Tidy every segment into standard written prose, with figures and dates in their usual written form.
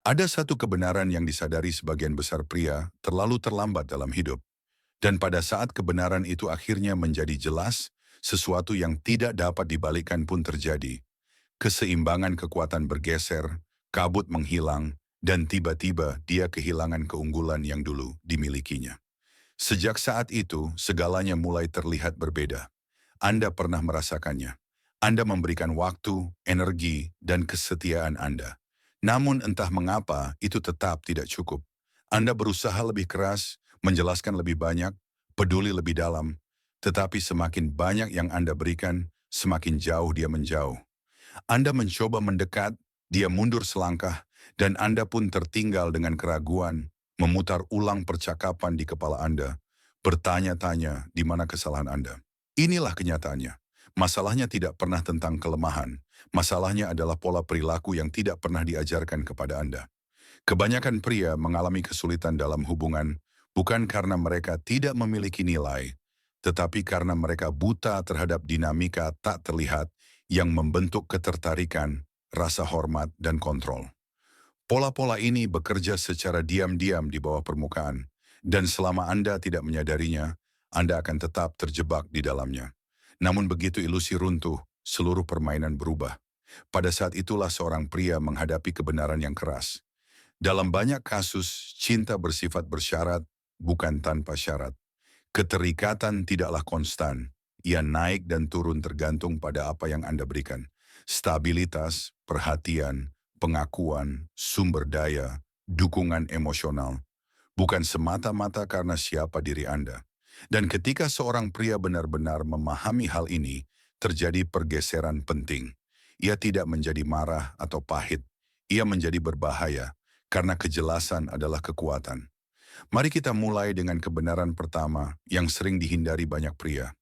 Ada satu kebenaran yang disadari sebagian besar pria terlalu terlambat dalam hidup. Dan pada saat kebenaran itu akhirnya menjadi jelas, sesuatu yang tidak dapat dibalikkan pun terjadi. Keseimbangan kekuatan bergeser, kabut menghilang, dan tiba-tiba dia kehilangan keunggulan yang dulu dimilikinya. Sejak saat itu, segalanya mulai terlihat berbeda. Anda pernah merasakannya. Anda memberikan waktu, energi, dan kesetiaan Anda. Namun entah mengapa itu tetap tidak cukup. Anda berusaha lebih keras, menjelaskan lebih banyak, peduli lebih dalam, tetapi semakin banyak yang Anda berikan, semakin jauh dia menjauh. Anda mencoba mendekat, dia mundur selangkah, dan Anda pun tertinggal dengan keraguan, memutar ulang percakapan di kepala Anda, bertanya-tanya di mana kesalahan Anda. Inilah kenyataannya. Masalahnya tidak pernah tentang kelemahan. Masalahnya adalah pola perilaku yang tidak pernah diajarkan kepada Anda. Kebanyakan pria mengalami kesulitan dalam hubungan bukan karena mereka tidak memiliki nilai, tetapi karena mereka buta terhadap dinamika tak terlihat yang membentuk ketertarikan, rasa hormat, dan kontrol. Pola-pola ini bekerja secara diam-diam di bawah permukaan, dan selama Anda tidak menyadarinya, Anda akan tetap terjebak di dalamnya. Namun begitu ilusi runtuh, seluruh permainan berubah. Pada saat itulah seorang pria menghadapi kebenaran yang keras. Dalam banyak kasus, cinta bersifat bersyarat, bukan tanpa syarat. Keterikatan tidaklah konstan. Ia naik dan turun tergantung pada apa yang Anda berikan. Stabilitas, perhatian, pengakuan, sumber daya, dukungan emosional. Bukan semata-mata karena siapa diri Anda. Dan ketika seorang pria benar-benar memahami hal ini, terjadi pergeseran penting. Ia tidak menjadi marah atau pahit. Ia menjadi berbahaya, karena kejelasan adalah kekuatan. Mari kita mulai dengan kebenaran pertama yang sering dihindari banyak pria.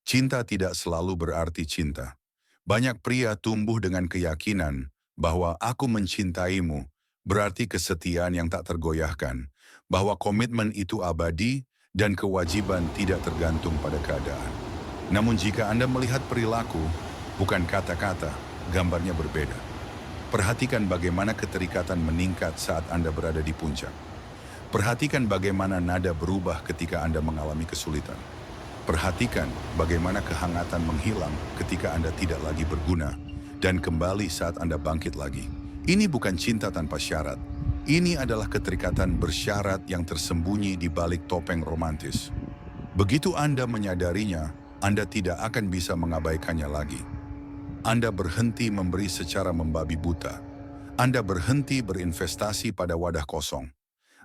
Cinta tidak selalu berarti cinta. Banyak pria tumbuh dengan keyakinan bahwa aku mencintaimu berarti kesetiaan yang tak tergoyahkan, bahwa komitmen itu abadi dan kewajiban tidak tergantung pada keadaan. Namun jika Anda melihat perilaku, bukan kata-kata, gambarnya berbeda. Perhatikan bagaimana keterikatan meningkat saat Anda berada di puncak. Perhatikan bagaimana nada berubah ketika Anda mengalami kesulitan. Perhatikan bagaimana kehangatan menghilang ketika Anda tidak lagi berguna dan kembali saat Anda bangkit lagi. Ini bukan cinta tanpa syarat. Ini adalah keterikatan bersyarat yang tersembunyi di balik topeng romantis. Begitu Anda menyadarinya, Anda tidak akan bisa mengabaikannya lagi. Anda berhenti memberi secara membabi buta. Anda berhenti berinvestasi pada wadah kosong.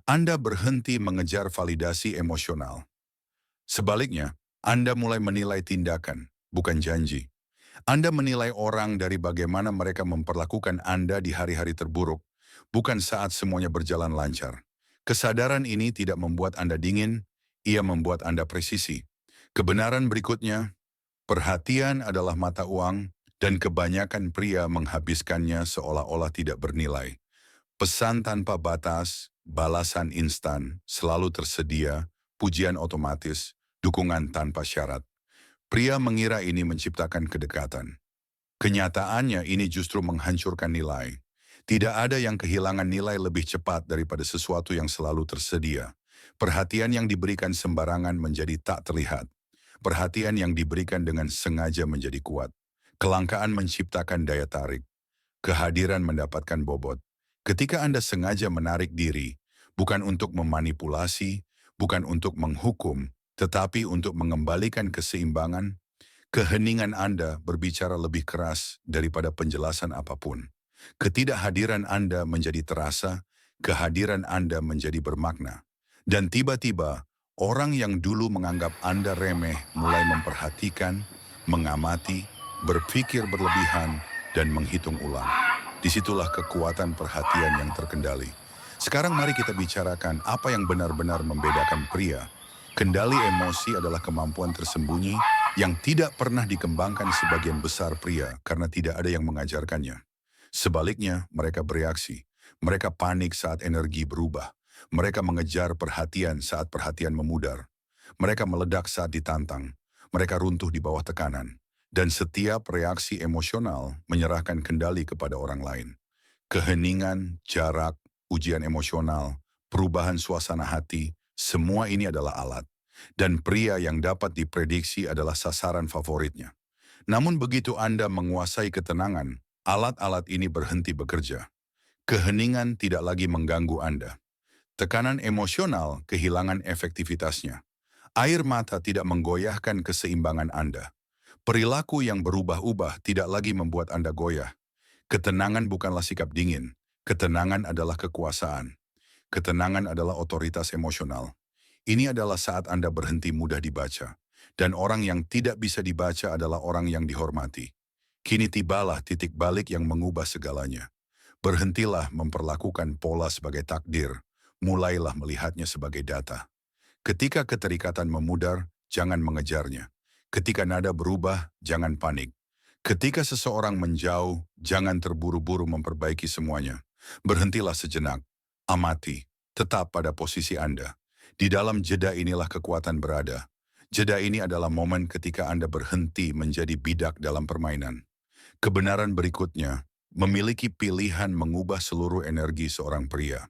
Anda berhenti mengejar validasi emosional. Sebaliknya, Anda mulai menilai tindakan, bukan janji. Anda menilai orang dari bagaimana mereka memperlakukan Anda di hari-hari terburuk, bukan saat semuanya berjalan lancar. Kesadaran ini tidak membuat Anda dingin, ia membuat Anda presisi. Kebenaran berikutnya, perhatian adalah mata uang, dan kebanyakan pria menghabiskannya seolah-olah tidak bernilai. Pesan tanpa batas, balasan instan, selalu tersedia, pujian otomatis, dukungan tanpa syarat. Pria mengira ini menciptakan kedekatan. Kenyataannya ini justru menghancurkan nilai. Tidak ada yang kehilangan nilai lebih cepat daripada sesuatu yang selalu tersedia. Perhatian yang diberikan sembarangan menjadi tak terlihat. Perhatian yang diberikan dengan sengaja menjadi kuat. Kelangkaan menciptakan daya tarik. Kehadiran mendapatkan bobot. Ketika Anda sengaja menarik diri, bukan untuk memanipulasi, bukan untuk menghukum, tetapi untuk mengembalikan keseimbangan, keheningan Anda berbicara lebih keras daripada penjelasan apapun. Ketidakhadiran Anda menjadi terasa, kehadiran Anda menjadi bermakna. Dan tiba-tiba, orang yang dulu menganggap Anda remeh mulai memperhatikan, mengamati, berpikir berlebihan, dan menghitung ulang. Disitulah kekuatan perhatian yang terkendali. Sekarang mari kita bicarakan apa yang benar-benar membedakan pria. Kendali emosi adalah kemampuan tersembunyi yang tidak pernah dikembangkan sebagian besar pria karena tidak ada yang mengajarkannya. Sebaliknya, mereka bereaksi. Mereka panik saat energi berubah. Mereka mengejar perhatian saat perhatian memudar. Mereka meledak saat ditantang. Mereka runtuh di bawah tekanan. Dan setiap reaksi emosional menyerahkan kendali kepada orang lain. Keheningan, jarak, ujian emosional, perubahan suasana hati, semua ini adalah alat. Dan pria yang dapat diprediksi adalah sasaran favoritnya. Namun begitu Anda menguasai ketenangan, alat-alat ini berhenti bekerja. Keheningan tidak lagi mengganggu Anda. Tekanan emosional kehilangan efektivitasnya. Air mata tidak menggoyahkan keseimbangan Anda. Perilaku yang berubah-ubah tidak lagi membuat Anda goyah. Ketenangan bukanlah sikap dingin. Ketenangan adalah kekuasaan. Ketenangan adalah otoritas emosional. Ini adalah saat Anda berhenti mudah dibaca. Dan orang yang tidak bisa dibaca adalah orang yang dihormati. Kini tibalah titik balik yang mengubah segalanya. Berhentilah memperlakukan pola sebagai takdir. Mulailah melihatnya sebagai data. Ketika keterikatan memudar, jangan mengejarnya. Ketika nada berubah, jangan panik. Ketika seseorang menjauh, jangan terburu-buru memperbaiki semuanya. Berhentilah sejenak. Amati. Tetap pada posisi Anda. Di dalam jeda inilah kekuatan berada. Jeda ini adalah momen ketika Anda berhenti menjadi bidak dalam permainan. Kebenaran berikutnya, memiliki pilihan mengubah seluruh energi seorang pria.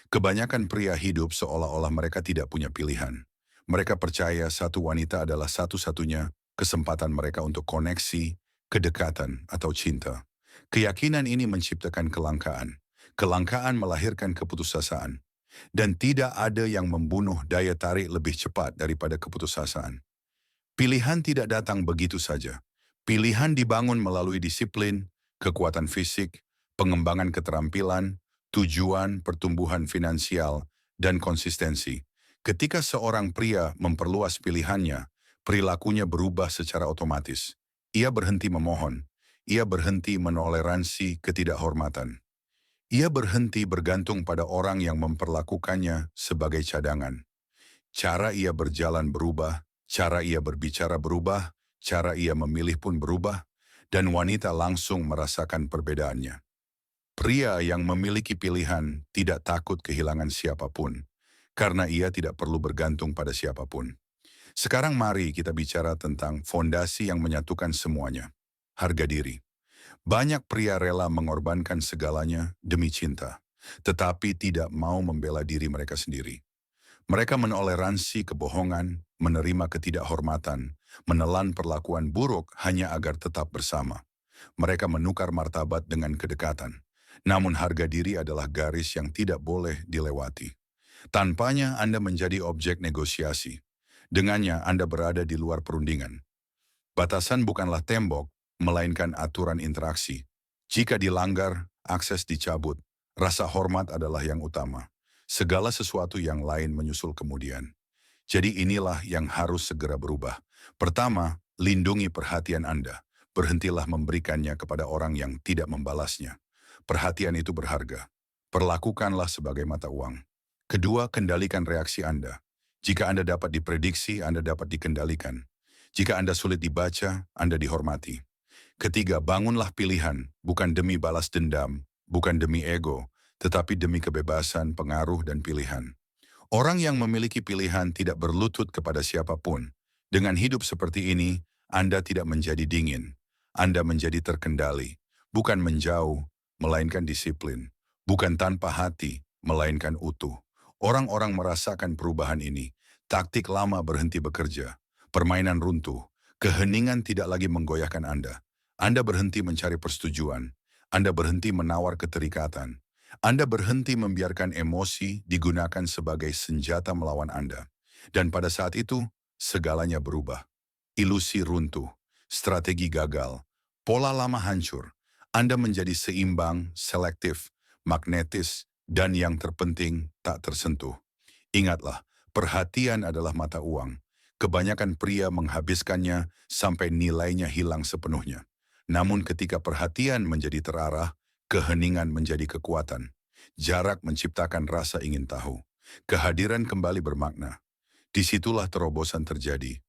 Kebanyakan pria hidup seolah-olah mereka tidak punya pilihan. Mereka percaya satu wanita adalah satu-satunya kesempatan mereka untuk koneksi, kedekatan, atau cinta. Keyakinan ini menciptakan kelangkaan. Kelangkaan melahirkan keputusasaan. Dan tidak ada yang membunuh daya tarik lebih cepat daripada keputusasaan. Pilihan tidak datang begitu saja. Pilihan dibangun melalui disiplin, kekuatan fisik, pengembangan keterampilan, tujuan, pertumbuhan finansial, dan konsistensi. Ketika seorang pria memperluas pilihannya, perilakunya berubah secara otomatis. Ia berhenti memohon. Ia berhenti menoleransi ketidakhormatan. Ia berhenti bergantung pada orang yang memperlakukannya sebagai cadangan. Cara ia berjalan berubah, cara ia berbicara berubah, cara ia memilih pun berubah, dan wanita langsung merasakan perbedaannya. Pria yang memiliki pilihan tidak takut kehilangan siapapun, karena ia tidak perlu bergantung pada siapapun. Sekarang mari kita bicara tentang fondasi yang menyatukan semuanya, harga diri. Banyak pria rela mengorbankan segalanya demi cinta, tetapi tidak mau membela diri mereka sendiri. Mereka menoleransi kebohongan, menerima ketidakhormatan, menelan perlakuan buruk hanya agar tetap bersama. Mereka menukar martabat dengan kedekatan. Namun harga diri adalah garis yang tidak boleh dilewati. Tanpanya Anda menjadi objek negosiasi. Dengannya Anda berada di luar perundingan. Batasan bukanlah tembok, melainkan aturan interaksi. Jika dilanggar, akses dicabut. Rasa hormat adalah yang utama. Segala sesuatu yang lain menyusul kemudian. Jadi inilah yang harus segera berubah. Pertama, lindungi perhatian Anda. Berhentilah memberikannya kepada orang yang tidak membalasnya. Perhatian itu berharga. Perlakukanlah sebagai mata uang. Kedua, kendalikan reaksi Anda. Jika Anda dapat diprediksi, Anda dapat dikendalikan. Jika Anda sulit dibaca, Anda dihormati. Ketiga, bangunlah pilihan, bukan demi balas dendam, bukan demi ego, tetapi demi kebebasan, pengaruh, dan pilihan. Orang yang memiliki pilihan tidak berlutut kepada siapapun. Dengan hidup seperti ini, Anda tidak menjadi dingin. Anda menjadi terkendali, bukan menjauh, melainkan disiplin. Bukan tanpa hati, melainkan utuh. Orang-orang merasakan perubahan ini. Taktik lama berhenti bekerja. Permainan runtuh. Keheningan tidak lagi menggoyahkan Anda. Anda berhenti mencari persetujuan. Anda berhenti menawar keterikatan. Anda berhenti membiarkan emosi digunakan sebagai senjata melawan Anda. Dan pada saat itu, segalanya berubah. Ilusi runtuh, strategi gagal, pola lama hancur. Anda menjadi seimbang, selektif, magnetis, dan yang terpenting, tak tersentuh. Ingatlah, perhatian adalah mata uang. Kebanyakan pria menghabiskannya sampai nilainya hilang sepenuhnya. Namun ketika perhatian menjadi terarah, keheningan menjadi kekuatan. Jarak menciptakan rasa ingin tahu. Kehadiran kembali bermakna. Disitulah terobosan terjadi.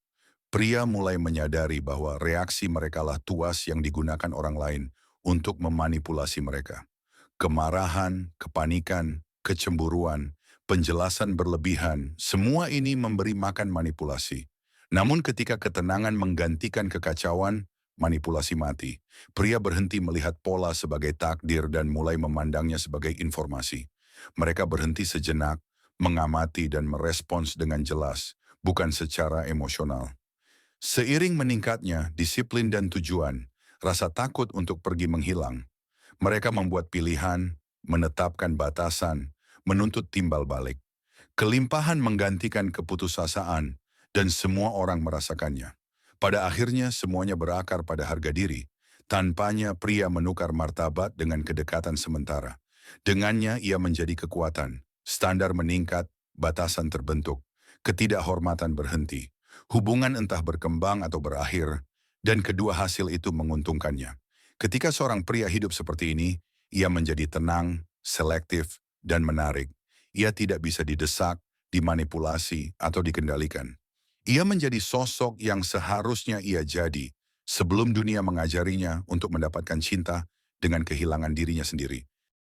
Pria mulai menyadari bahwa reaksi merekalah tuas yang digunakan orang lain untuk memanipulasi mereka. Kemarahan, kepanikan, kecemburuan, penjelasan berlebihan, semua ini memberi makan manipulasi. Namun ketika ketenangan menggantikan kekacauan, manipulasi mati. Pria berhenti melihat pola sebagai takdir dan mulai memandangnya sebagai informasi. Mereka berhenti sejenak, mengamati dan merespons dengan jelas, bukan secara emosional. Seiring meningkatnya disiplin dan tujuan, rasa takut untuk pergi menghilang. Mereka membuat pilihan, menetapkan batasan, menuntut timbal balik. Kelimpahan menggantikan keputusasaan, dan semua orang merasakannya. Pada akhirnya semuanya berakar pada harga diri. Tanpanya pria menukar martabat dengan kedekatan sementara. Dengannya ia menjadi kekuatan. Standar meningkat, batasan terbentuk. Ketidakhormatan berhenti. Hubungan entah berkembang atau berakhir, dan kedua hasil itu menguntungkannya. Ketika seorang pria hidup seperti ini, ia menjadi tenang, selektif, dan menarik. Ia tidak bisa didesak, dimanipulasi, atau dikendalikan. Ia menjadi sosok yang seharusnya ia jadi sebelum dunia mengajarinya untuk mendapatkan cinta dengan kehilangan dirinya sendiri.